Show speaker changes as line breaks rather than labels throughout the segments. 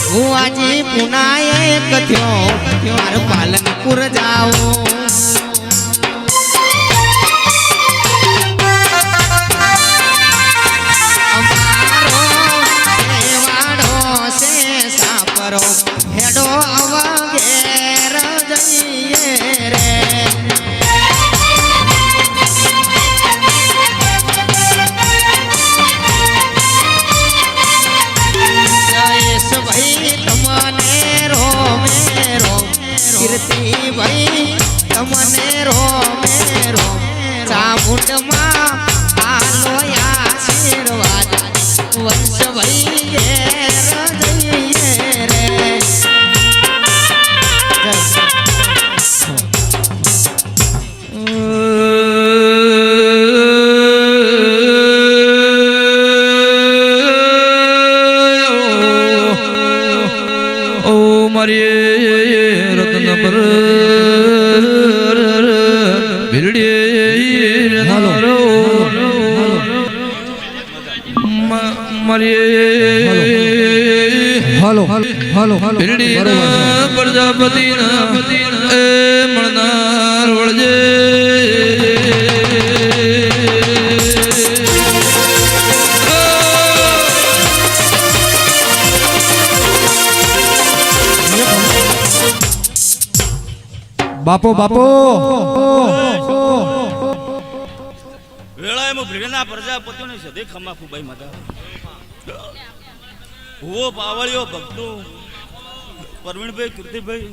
ભુવાજી પુનાએ કથ્યો માર પાલનપુર જાઓ અમારો દેવાડો છે સાપરો હેડો અવગેર જઈએ રે ભાઈ તમને રોમે રોમ ચામુંડમાં આલો આશીર્વાદ વંશ ભાઈ ઘેર જઈએ રે
ઓ મારી પર બિરડી હાલો હાલો હાલો બિરડી પ્રજાપતિ એ મળનાર વળજે બાપો બાપો
વેળાએમાં ભીડના પ્રજાપતિઓને સદે ખમા ફુબાઈ માતા હુઓ પાવળિયો ભક્તો પરવીણભાઈ કીર્તિભાઈ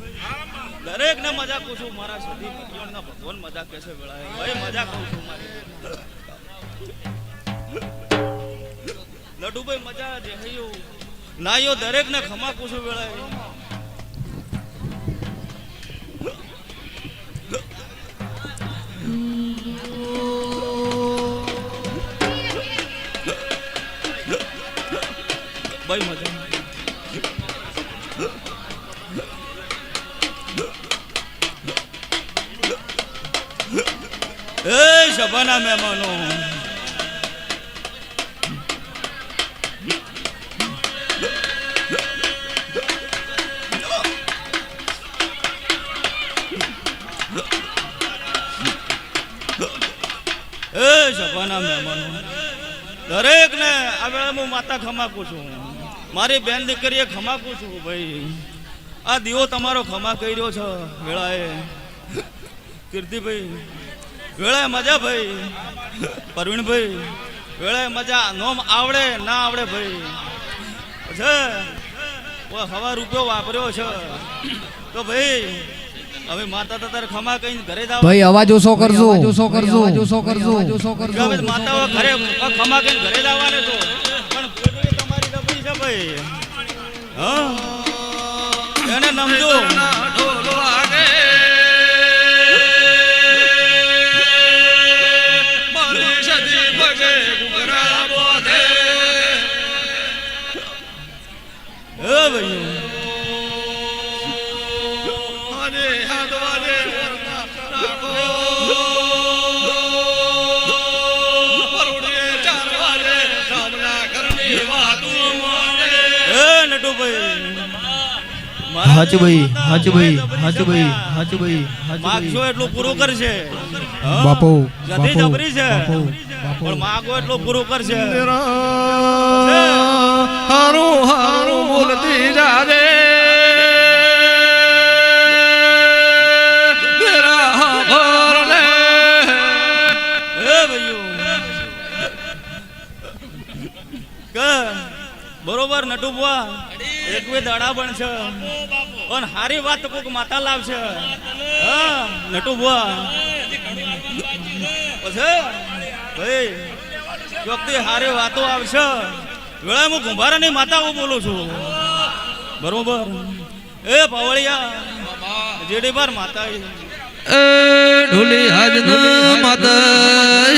દરેક ને મજા કહું છું મારા સદી ભક્તોના ભગવાન મજા કહે છે વેળાએ ભાઈ મજા કહું છું મારી લડુભાઈ મજા દેહયો નાયો દરેક ને ખમા કહું છું વેળાએ ભાઈ મજા એ સભાના મહેમાનો સભાના મહેમાનો દરેક ને આ વેળા હું માતા ખમાકું છું મારી બેન દીકરીએ ખમાકું છું ભાઈ આ દીવો તમારો ખમા કર્યો છે વેળાએ કીર્તિભાઈ વેળાએ મજા ભાઈ પરવીણભાઈ વેળાએ મજા નોમ આવડે ના આવડે ભાઈ છે હવા રૂપિયો વાપર્યો છે તો ભાઈ હવે માતા તાર ખમા કઈ ઘરે જાવ
ભાઈ અવાજ ઓછો કરજો ઓછો કરજો ઓછો કરજો ઓછો કરજો
હવે માતાઓ ઘરે ખમા કઈ ઘરે જવાને તો પણ તમારી ડબરી છે ભાઈ હા એને નમજો ઢોલો આગે મારી સદી પગે ગુગરા બોધે એ ભાઈ
હાચભાઈ હાચભાઈ હાચભાઈ હાચભાઈ
માગશો એટલું પૂરું કરશે
બાપો
જતી જબરી છે પણ માગો એટલું પૂરું કરશે
હારું હારું બોલતી જાજે
બરોબર નટુબુઆ એક બે દાડા પણ છે પણ હારી વાત કોક માતા લાવશે હા નટુબુઆ પછી ભાઈ ચોકથી હારી વાતો આવશે વેળા હું કુંભારાની માતા હું બોલું છું બરોબર એ પાવળિયા જેડી બાર માતા
એ ઢોલી હાજ માતા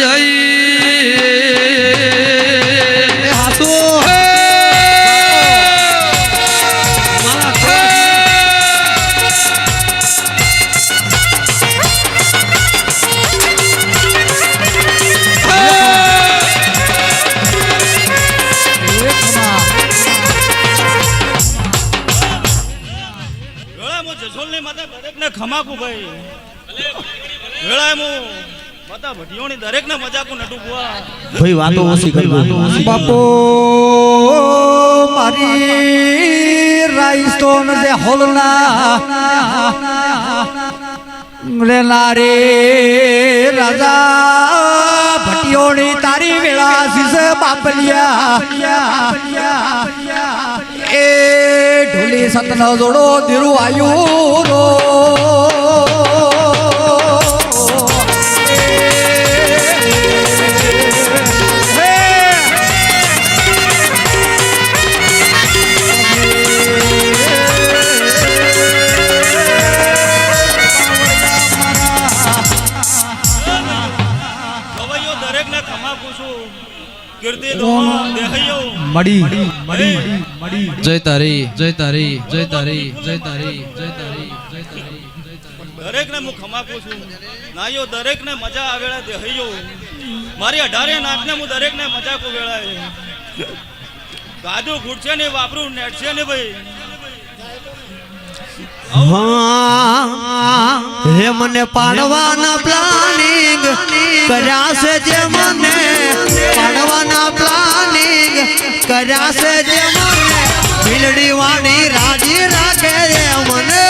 આઈ હાસો
ખમાકું ભાઈ વેળાએ હું બતા ભટિયોની દરેક ને મજાકું નટુ બુઆ
ભાઈ વાતો ઓછી કરજો
બાપો મારી રાઈસ્ટોન જે હોલના લેનારે રાજા ભટિયોની તારી વેળા શીશ બાપલિયા એ ઢોલી સતનો જોડો દીરુ આયુ રો જય તારી જય તારી જય તારી જય તારી જય તારી જય તારી
દરેક ને હું ખમાકું છું નાયો દરેક ને મજા આવેલા દેહૈયો મારી 18 નાક ને હું દરેક ને મજાકો વેળાએ ગાદુ ઘૂટશે ને વાપરું નેટશે ને ભાઈ
હે મને પાડવાના પ્લાનિંગ કર્યા છે જે મને પાડવાના પ્લાનિંગ કર્યા છે જે મને ભીલડી વાણી રાજી રાખે છે મને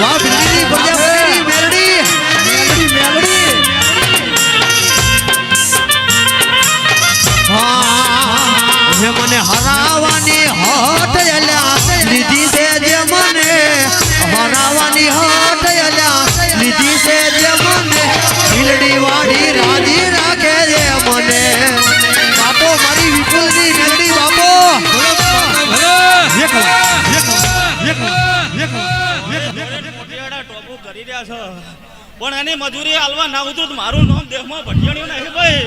વાહ ભીલડી બજાવડી મેલડી મેલડી મેલડી હે મને હરાવાની હોટ એલા લીધી છે જે મને હરાવાની હોટ એલા લીધી છે જે મને ભીલડી વાળી રાજી રાખે છે મને બાપો મારી વિપુલની મેલડી બાપો
ટોપો કરી રહ્યા છે પણ એની મજૂરી હાલવા ના ઉતરું મારું નામ દેહમાં ભટિયાણીઓ નહીં ભાઈ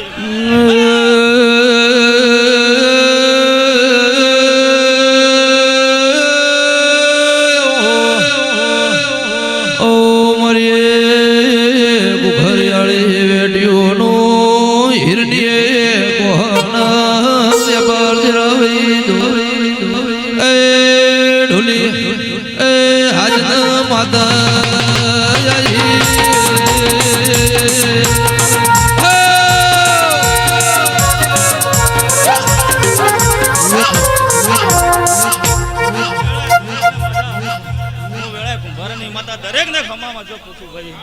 દરેક ને ખમામાં જો પૂછું ભાઈ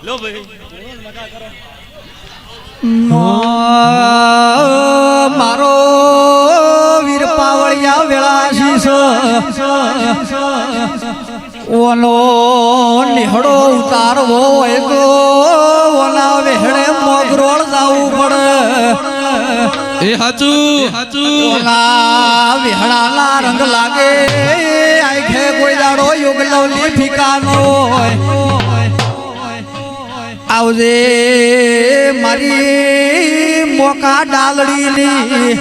લો ભાઈ મજા કરો
મારો વીર પાવળિયા વેળાશીસ ઓનો નિહળો ઉતારવો હોય તો ઓના વેહળે મોગરોળ જાવું પડે એ હાચું ઓલા વેહળાના રંગ લાગે આંખે કોઈ દાડો યુગલવલી ફીકાનો હોય આવજે મારી મોકા ડાલડીની